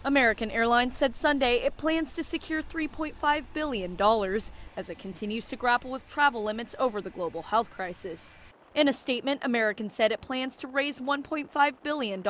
American Airlines said Sunday it plans to secure $3.5 billion as it continues to grapple with travel limits over the global health crisis. In a statement, American said it plans to raise $1.5 billion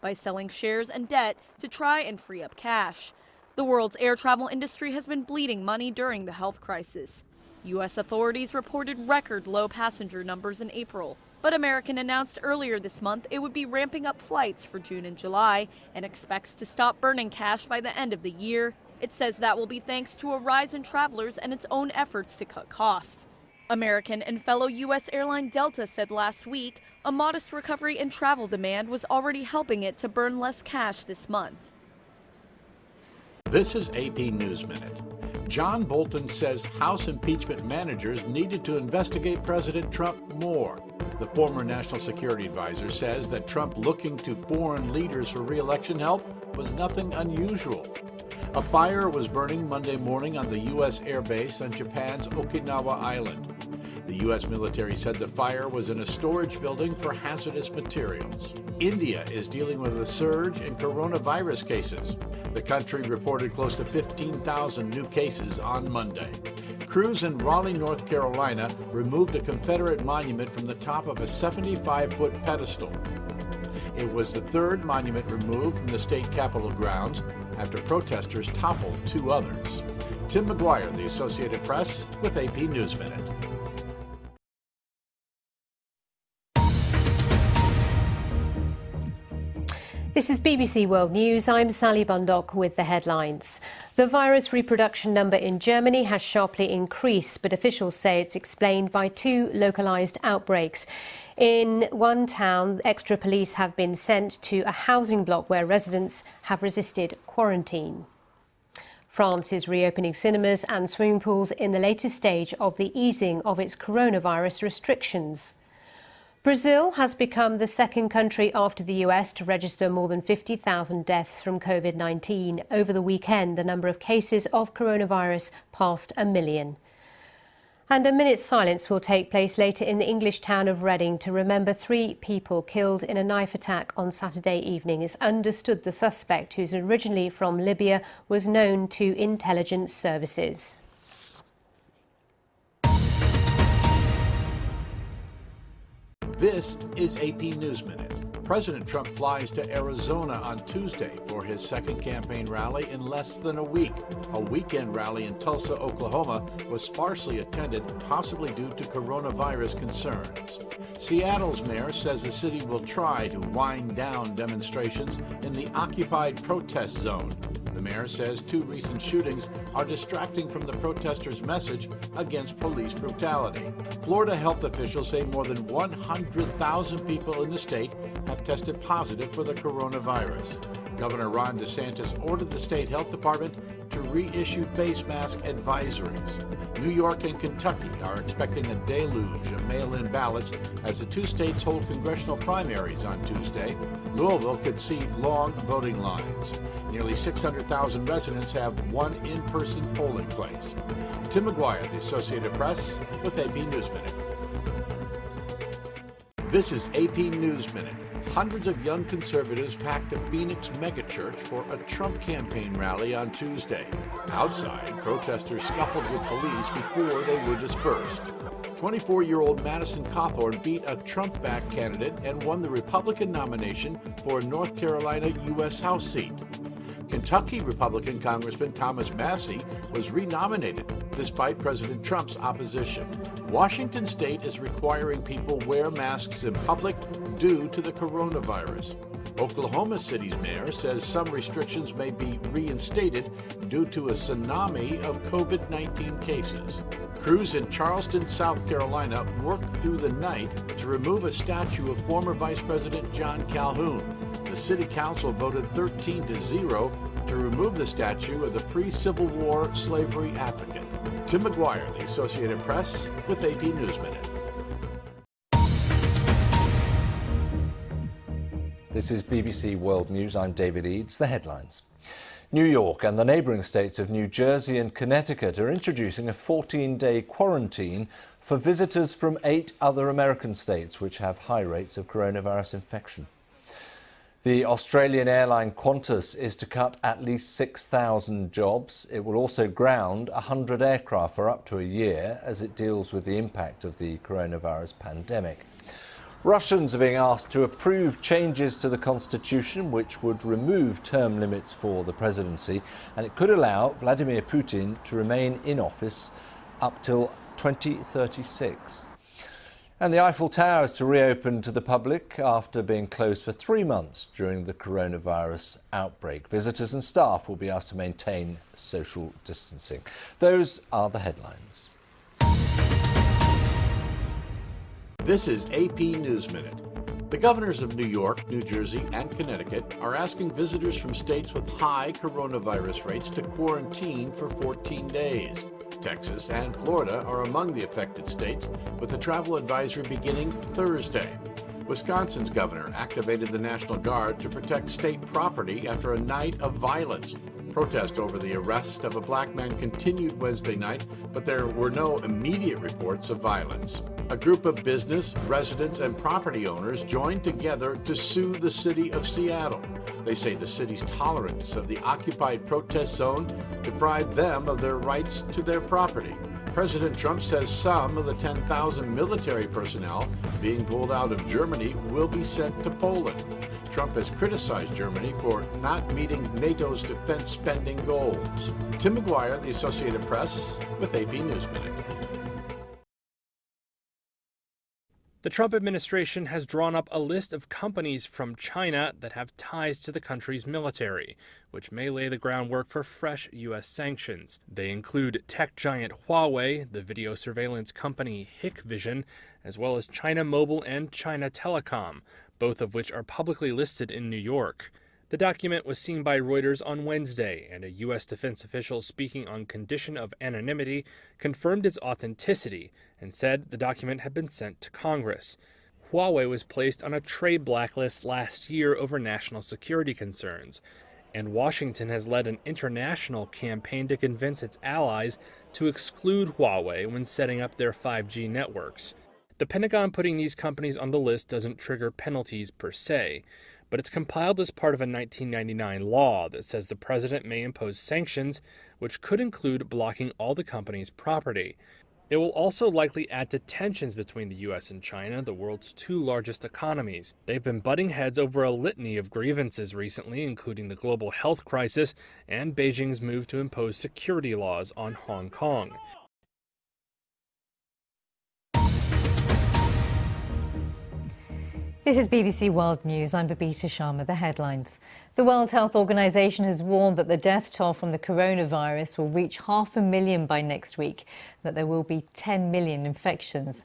by selling shares and debt to try and free up cash. The world's air travel industry has been bleeding money during the health crisis. U.S. authorities reported record low passenger numbers in April. But American announced earlier this month it would be ramping up flights for June and July and expects to stop burning cash by the end of the year. It says that will be thanks to a rise in travelers and its own efforts to cut costs. American and fellow U.S. airline Delta said last week a modest recovery in travel demand was already helping it to burn less cash this month. This is AP News Minute. John Bolton says House impeachment managers needed to investigate President Trump more. The former national security advisor says that Trump looking to foreign leaders for re-election help was nothing unusual. A fire was burning Monday morning on the U.S. air base on Japan's Okinawa Island. The U.S. military said the fire was in a storage building for hazardous materials. India is dealing with a surge in coronavirus cases. The country reported close to 15,000 new cases on Monday. Crews in Raleigh, North Carolina removed a Confederate monument from the top of a 75-foot pedestal. It was the third monument removed from the state capitol grounds after protesters toppled two others. Tim McGuire, The Associated Press, with AP News Minute. This is BBC World News. I'm Sally Bundock with the headlines. The virus reproduction number in Germany has sharply increased, but officials say it's explained by two localised outbreaks. In one town, extra police have been sent to a housing block where residents have resisted quarantine. France is reopening cinemas and swimming pools in the latest stage of the easing of its coronavirus restrictions. Brazil has become the second country after the US to register more than 50,000 deaths from COVID-19. Over the weekend, the number of cases of coronavirus passed 1 million. And a minute's silence will take place later in the English town of Reading to remember 3 people killed in a knife attack on Saturday evening. It's understood the suspect, who's originally from Libya, was known to intelligence services. This is AP News Minute. President Trump flies to Arizona on Tuesday for his second campaign rally in less than a week. A weekend rally in Tulsa, Oklahoma was sparsely attended, possibly due to coronavirus concerns. Seattle's mayor says the city will try to wind down demonstrations in the occupied protest zone. The mayor says 2 recent shootings are distracting from the protesters' message against police brutality. Florida health officials say more than 100,000 people in the state have tested positive for the coronavirus. Governor Ron DeSantis ordered the state health department to reissue face mask advisories. New York and Kentucky are expecting a deluge of mail-in ballots as the 2 states hold congressional primaries on Tuesday. Louisville could see long voting lines. Nearly 600,000 residents have one in-person polling place. Tim McGuire, The Associated Press, with AP News Minute. This is AP News Minute. Hundreds of young conservatives packed a Phoenix megachurch for a Trump campaign rally on Tuesday. Outside, protesters scuffled with police before they were dispersed. 24-year-old Madison Cawthorn beat a Trump-backed candidate and won the Republican nomination for a North Carolina U.S. House seat. Kentucky Republican Congressman Thomas Massie was renominated despite President Trump's opposition. Washington State is requiring people wear masks in public due to the coronavirus. Oklahoma City's mayor says some restrictions may be reinstated due to a tsunami of COVID-19 cases. Crews in Charleston, South Carolina worked through the night to remove a statue of former Vice President John Calhoun. The City Council voted 13-0 to remove the statue of the pre-Civil War slavery advocate. Tim McGuire, The Associated Press, with AP News Minute. This is BBC World News. I'm David Eads. The headlines. New York and the neighbouring states of New Jersey and Connecticut are introducing a 14-day quarantine for visitors from 8 other American states which have high rates of coronavirus infection. The Australian airline Qantas is to cut at least 6,000 jobs. It will also ground 100 aircraft for up to a year as it deals with the impact of the coronavirus pandemic. Russians are being asked to approve changes to the constitution which would remove term limits for the presidency, and it could allow Vladimir Putin to remain in office up till 2036. And the Eiffel Tower is to reopen to the public after being closed for 3 months during the coronavirus outbreak. Visitors and staff will be asked to maintain social distancing. Those are the headlines. This is AP News Minute. The governors of New York, New Jersey, and Connecticut are asking visitors from states with high coronavirus rates to quarantine for 14 days. Texas and Florida are among the affected states, with the travel advisory beginning Thursday. Wisconsin's governor activated the National Guard to protect state property after a night of violence. Protest over the arrest of a black man continued Wednesday night, but there were no immediate reports of violence. A group of business, residents, and property owners joined together to sue the city of Seattle. They say the city's tolerance of the occupied protest zone deprived them of their rights to their property. President Trump says some of the 10,000 military personnel being pulled out of Germany will be sent to Poland. Trump has criticized Germany for not meeting NATO's defense spending goals. Tim McGuire, the Associated Press, with AP News Minute. The Trump administration has drawn up a list of companies from China that have ties to the country's military, which may lay the groundwork for fresh U.S. sanctions. They include tech giant Huawei, the video surveillance company Hikvision, as well as China Mobile and China Telecom, both of which are publicly listed in New York. The document was seen by Reuters on Wednesday, and a U.S. defense official speaking on condition of anonymity confirmed its authenticity and said the document had been sent to Congress. Huawei was placed on a trade blacklist last year over national security concerns, and Washington has led an international campaign to convince its allies to exclude Huawei when setting up their 5G networks. The Pentagon putting these companies on the list doesn't trigger penalties per se, but it's compiled as part of a 1999 law that says the president may impose sanctions, which could include blocking all the company's property. It will also likely add to tensions between the U.S. and China, the world's two largest economies. They've been butting heads over a litany of grievances recently, including the global health crisis and Beijing's move to impose security laws on Hong Kong. This is BBC World News. I'm Babita Sharma. The headlines. The World Health Organization has warned that the death toll from the coronavirus will reach 500,000 by next week, that there will be 10 million infections.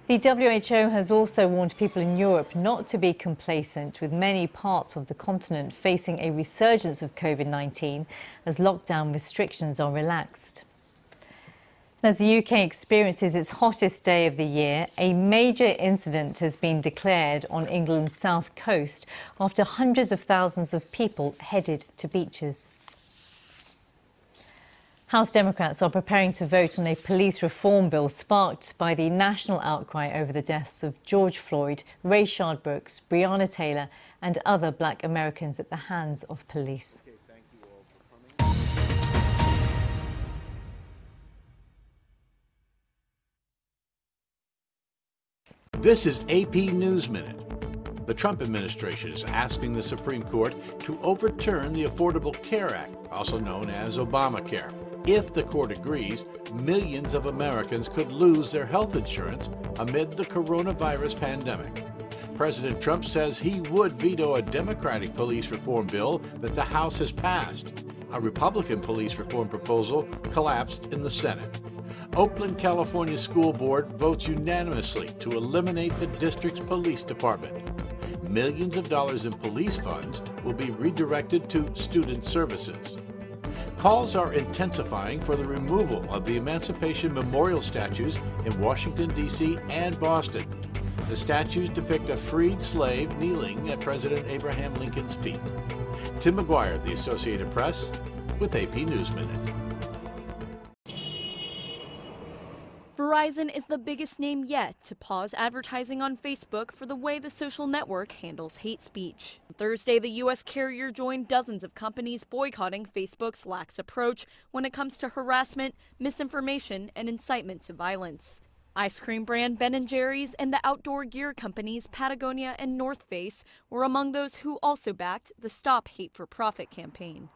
The WHO has also warned people in Europe not to be complacent, with many parts of the continent facing a resurgence of COVID-19 as lockdown restrictions are relaxed. As the UK experiences its hottest day of the year, a major incident has been declared on England's south coast after hundreds of thousands of people headed to beaches. House Democrats are preparing to vote on a police reform bill sparked by the national outcry over the deaths of George Floyd, Rayshard Brooks, Breonna Taylor and other black Americans at the hands of police. This is AP News Minute. The Trump administration is asking the Supreme Court to overturn the Affordable Care Act, also known as Obamacare. If the court agrees, millions of Americans could lose their health insurance amid the coronavirus pandemic. President Trump says he would veto a Democratic police reform bill that the House has passed. A Republican police reform proposal collapsed in the Senate. Oakland, California School Board votes unanimously to eliminate the district's police department. Millions of dollars in police funds will be redirected to student services. Calls are intensifying for the removal of the Emancipation Memorial statues in Washington, D.C. and Boston. The statues depict a freed slave kneeling at President Abraham Lincoln's feet. Tim McGuire, the Associated Press, with AP News Minute. Verizon is the biggest name yet to pause advertising on Facebook for the way the social network handles hate speech. On Thursday, the U.S. carrier joined dozens of companies boycotting Facebook's lax approach when it comes to harassment, misinformation, and incitement to violence. Ice cream brand Ben & Jerry's and the outdoor gear companies Patagonia and North Face were among those who also backed the Stop Hate for Profit campaign.